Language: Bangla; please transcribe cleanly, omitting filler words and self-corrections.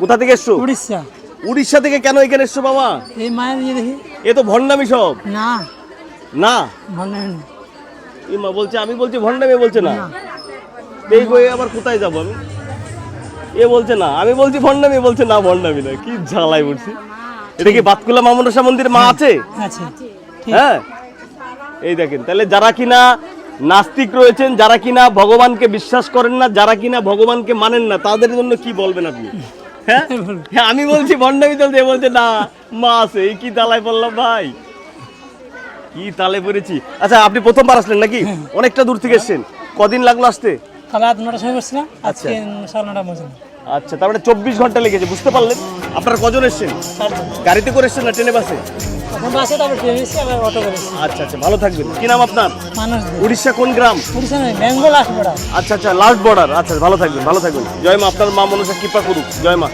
কোথা থেকে এসছো? উড়িষ্যা। উড়িষ্যা থেকে কেন এখানে এসছো বাবা? এই মায়ের ইয়ে দেখি। এ তো ভণ্ডামি সব। না না ভণ্ডামি না। এই মা বলছে, আমি বলছি ভণ্ডামি, বলছে না। এই বই আবার কোথায় যাবো আমি? এ বলছে না, আমি বলছি ভণ্ডামি, বলছে না ভণ্ডামি না। কি ঝালাই বলছি। এটা কি বাতকুলা মা মনসা মন্দির মা আছে? আছে। হ্যাঁ, এই দেখেন, তাহলে যারা কিনা নাস্তিক রয়েছেন, যারা কিনা ভগবানকে বিশ্বাস করেন না, যারা কিনা ভগবানকে মানেন না, তাদের জন্য কি বলবেন আপনি? হ্যাঁ, হ্যাঁ, আমি বলছি ভণ্ডামি চলছে, এ বলছে না মা আছে। এই কি তালায় পড়লাম ভাই, কি তালে পড়েছি। আচ্ছা, আপনি প্রথমবার আসলেন নাকি? অনেকটা দূর থেকে এসেছেন। কদিন লাগলো আসতে? কাল রাত 9টার সময় বসছিলাম, আজকে 9:30 পর্যন্ত। আচ্ছা, তার মানে 24 ঘন্টা লেগেছে, বুঝতে পারলেন? আপনারা কজন এসেছেন? গাড়িতে করে এসেছেন না ট্রেনে বাসে? এখন বাসে, তারপর ট্রেনে এসেছি, আবার অটো করেছি। আচ্ছা আচ্ছা, ভালো থাকবেন। কি নাম আপনার? মানুষ উড়িষ্যা কোন গ্রাম? উড়িষ্যা নয়, বেঙ্গল লাস্ট বর্ডার। আচ্ছা আচ্ছা, লাস্ট বর্ডার। আচ্ছা, ভালো থাকবেন, ভালো থাকবেন। জয় মা, আপনার মা মনসা কৃপা করুক। জয় মা।